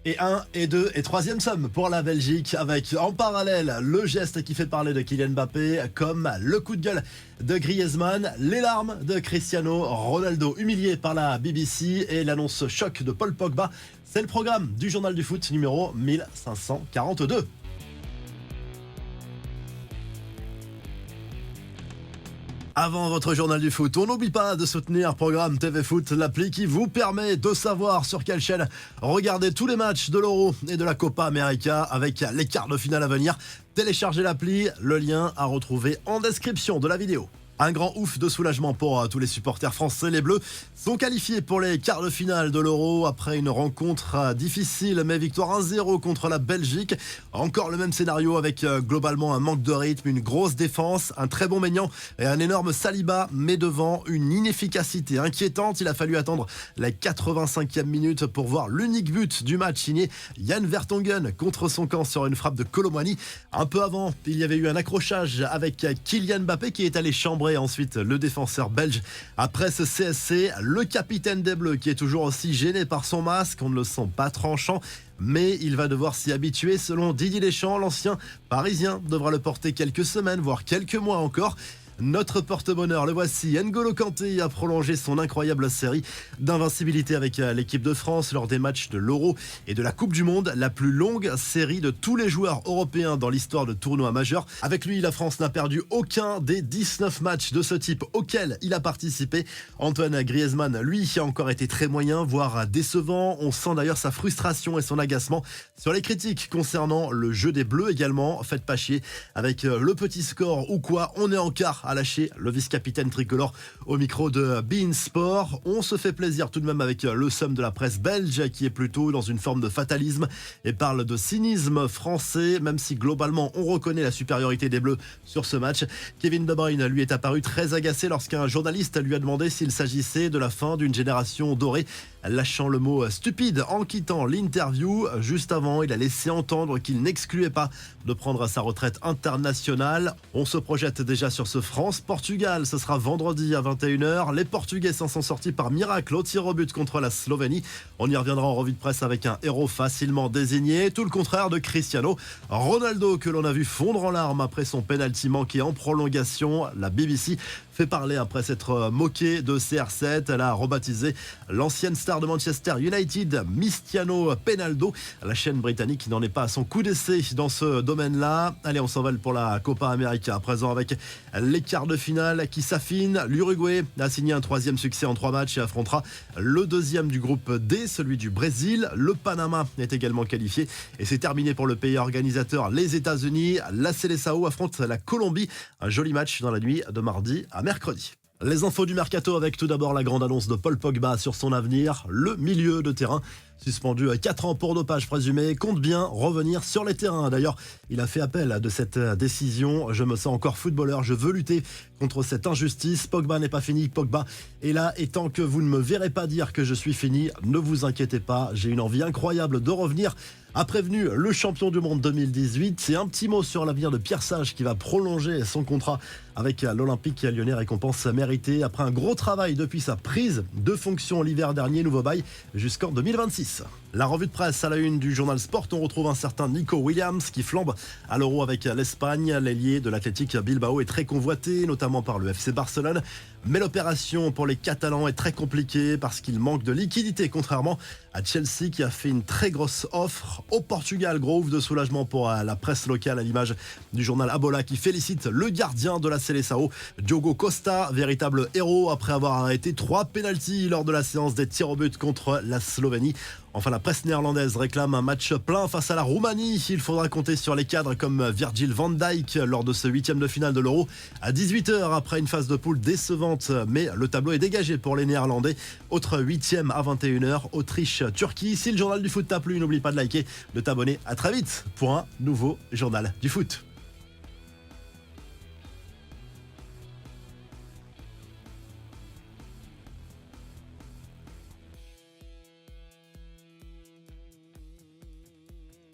Et 1, et 2, et troisième somme pour la Belgique, avec en parallèle le geste qui fait parler de Kylian Mbappé, comme le coup de gueule de Griezmann, les larmes de Cristiano Ronaldo humilié par la BBC et l'annonce choc de Paul Pogba. C'est le programme du journal du foot numéro 1542. Avant votre journal du foot, on n'oublie pas de soutenir Programme TV Foot, l'appli qui vous permet de savoir sur quelle chaîne regarder tous les matchs de l'Euro et de la Copa América avec les quarts de finale à venir. Téléchargez l'appli, le lien à retrouver en description de la vidéo. Un grand ouf de soulagement pour tous les supporters français. Les Bleus sont qualifiés pour les quarts de finale de l'Euro après une rencontre difficile, mais victoire 1-0 contre la Belgique. Encore le même scénario avec globalement un manque de rythme, une grosse défense, un très bon Maignan et un énorme Saliba, mais devant une inefficacité inquiétante. Il a fallu attendre la 85e minute pour voir l'unique but du match signé Jan Vertonghen contre son camp sur une frappe de Kolo Muani. Un peu avant, il y avait eu un accrochage avec Kylian Mbappé qui est allé chambrer ensuite le défenseur belge. Après ce CSC, le capitaine des Bleus qui est toujours aussi gêné par son masque, on ne le sent pas tranchant, mais il va devoir s'y habituer. Selon Didier Deschamps, l'ancien parisien devra le porter quelques semaines, voire quelques mois encore. Notre porte-bonheur, le voici. N'Golo Kanté a prolongé son incroyable série d'invincibilité avec l'équipe de France lors des matchs de l'Euro et de la Coupe du Monde, la plus longue série de tous les joueurs européens dans l'histoire de tournois majeurs. Avec lui, la France n'a perdu aucun des 19 matchs de ce type auxquels il a participé. Antoine Griezmann, lui, a encore été très moyen, voire décevant. On sent d'ailleurs sa frustration et son agacement sur les critiques concernant le jeu des Bleus également. Faites pas chier avec le petit score ou quoi, on est en quart, a lâché le vice-capitaine tricolore au micro de beIN Sport. On se fait plaisir tout de même avec le somme de la presse belge qui est plutôt dans une forme de fatalisme et parle de cynisme français, même si globalement on reconnaît la supériorité des Bleus sur ce match. Kevin De Bruyne lui est apparu très agacé lorsqu'un journaliste lui a demandé s'il s'agissait de la fin d'une génération dorée, lâchant le mot stupide en quittant l'interview. Juste avant, il a laissé entendre qu'il n'excluait pas de prendre sa retraite internationale. On se projette déjà sur ce France-Portugal. Ce sera vendredi à 21h. Les Portugais s'en sont sortis par miracle au tir au but contre la Slovénie. On y reviendra en revue de presse avec un héros facilement désigné. Tout le contraire de Cristiano Ronaldo que l'on a vu fondre en larmes après son penalty manqué en prolongation. La BBC fait parler après s'être moqué de CR7. Elle a rebaptisé l'ancienne star de Manchester United Cristiano Ronaldo. La chaîne britannique n'en est pas à son coup d'essai dans ce domaine-là. Allez, on s'envole pour la Copa América à présent avec les quarts de finale qui s'affinent. L'Uruguay a signé un troisième succès en 3 matchs et affrontera le deuxième du groupe D, celui du Brésil. Le Panama est également qualifié et c'est terminé pour le pays organisateur, les États-Unis. La Seleção affronte la Colombie. Un joli match dans la nuit de mardi à mercredi. Les infos du mercato avec tout d'abord la grande annonce de Paul Pogba sur son avenir. Le milieu de terrain, suspendu à 4 ans pour dopage présumé, compte bien revenir sur les terrains. D'ailleurs, il a fait appel de cette décision. Je me sens encore footballeur, je veux lutter contre cette injustice. Pogba n'est pas fini, Pogba est là. Et tant que vous ne me verrez pas dire que je suis fini, ne vous inquiétez pas, j'ai une envie incroyable de revenir, a prévenu le champion du monde 2018. C'est un petit mot sur l'avenir de Pierre Sage qui va prolonger son contrat avec l'Olympique lyonnais, récompense méritée après un gros travail depuis sa prise de fonction l'hiver dernier. Nouveau bail jusqu'en 2026. La revue de presse à la une du journal Sport, on retrouve un certain Nico Williams qui flambe à l'Euro avec l'Espagne. L'ailier de l'Athletic Bilbao est très convoité, notamment par le FC Barcelone. Mais l'opération pour les Catalans est très compliquée parce qu'il manque de liquidité, contrairement à Chelsea qui a fait une très grosse offre. Au Portugal, gros ouf de soulagement pour la presse locale à l'image du journal Abola qui félicite le gardien de la Seleção, Diogo Costa, véritable héros après avoir arrêté 3 pénaltys lors de la séance des tirs au but contre la Slovénie. Enfin, la presse néerlandaise réclame un match plein face à la Roumanie. Il faudra compter sur les cadres comme Virgil van Dijk lors de ce 8e de finale de l'Euro à 18h après une phase de poule décevante. Mais le tableau est dégagé pour les Néerlandais. Autre 8e à 21h, Autriche-Turquie. Si le journal du foot t'a plu, n'oublie pas de liker, de t'abonner. À très vite pour un nouveau journal du foot.